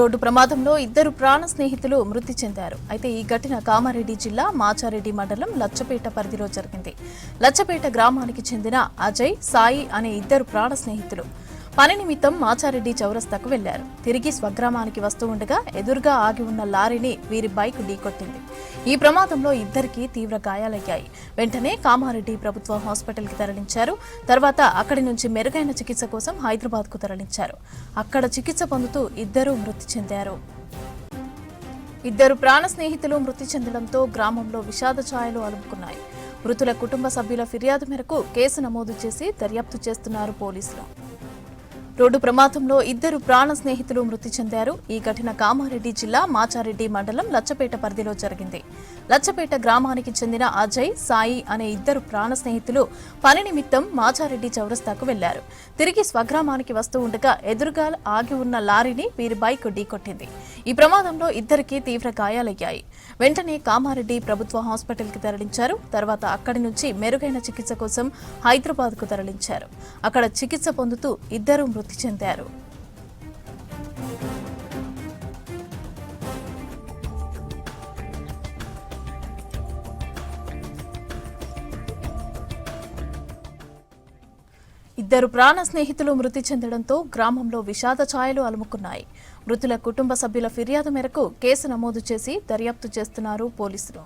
Road ప్రమాదంలో ఇద్దరు ప్రాణ స్నేహితులు మృతి చెందారు. అయితే ఈ ఘటన కామారెడ్డి జిల్లా మాచారెడ్డి మండలం లచ్చపేట పరిధిలో జరిగింది. లచ్చపేట గ్రామానికి చెందిన అజయ్, సాయి అనే ఇద్దరు ప్రాణ స్నేహితులు పని నిమిత్తం మాచారెడ్డి చౌరస్తాకు వెళ్లారు. తిరిగి స్వగ్రామానికి వస్తూ ఉండగా ఎదురుగా ఆగి ఉన్న లారీని వీరి బైక్ ఢీకొట్టింది. ఈ ప్రమాదంలో ఇద్దరికి తీవ్ర గాయాలయ్యాయి. వెంటనే కామారెడ్డి ప్రభుత్వ హాస్పిటల్కి తరలించారు. తర్వాత అక్కడి నుంచి మెరుగైన చికిత్స కోసం హైదరాబాద్కు తరలించారు. అక్కడ చికిత్స పొందుతూ ఇద్దరూ మృతి చెందారు. ఇద్దరు ప్రాణ స్నేహితులు మృతి చెందడంతో గ్రామంలో విషాద ఛాయలు అలుముకున్నాయి. మృతుల కుటుంబ సభ్యుల ఫిర్యాదు మేరకు కేసు నమోదు చేసి దర్యాప్తు చేస్తున్నారు పోలీసులు. రోడ్డు ప్రమాదంలో ఇద్దరు ప్రాణ స్నేహితులు మృతి చెందారు. ఈ ఘటన కామారెడ్డి జిల్లా మాచారెడ్డి మండలం లచ్చపేట పరిధిలో జరిగింది. లచ్చపేట గ్రామానికి చెందిన అజయ్, సాయి అనే ఇద్దరు ప్రాణ స్నేహితులు పని నిమిత్తం మాచారెడ్డి చౌరస్తాకు వెళ్లారు. తిరిగి స్వగ్రామానికి వస్తూ ఉండగా ఎదురుగా ఆగి ఉన్న లారీని వీరి బైక్ ఢీకొట్టింది. ఈ ప్రమాదంలో ఇద్దరికి తీవ్ర గాయాలయ్యాయి. వెంటనే కామారెడ్డి ప్రభుత్వ హాస్పిటల్కి తరలించారు. తర్వాత అక్కడి నుంచి మెరుగైన చికిత్స కోసం హైదరాబాద్కు తరలించారు. అక్కడ చికిత్స పొందుతూ ఇద్దరు మృతి చెందారు. ఇద్దరు ప్రాణ స్నేహితులు మృతి చెందడంతో గ్రామంలో విషాద ఛాయలు అలుముకున్నాయి. మృతుల కుటుంబ సభ్యుల ఫిర్యాదు మేరకు కేసు నమోదు చేసి దర్యాప్తు చేస్తున్నారు పోలీసులు.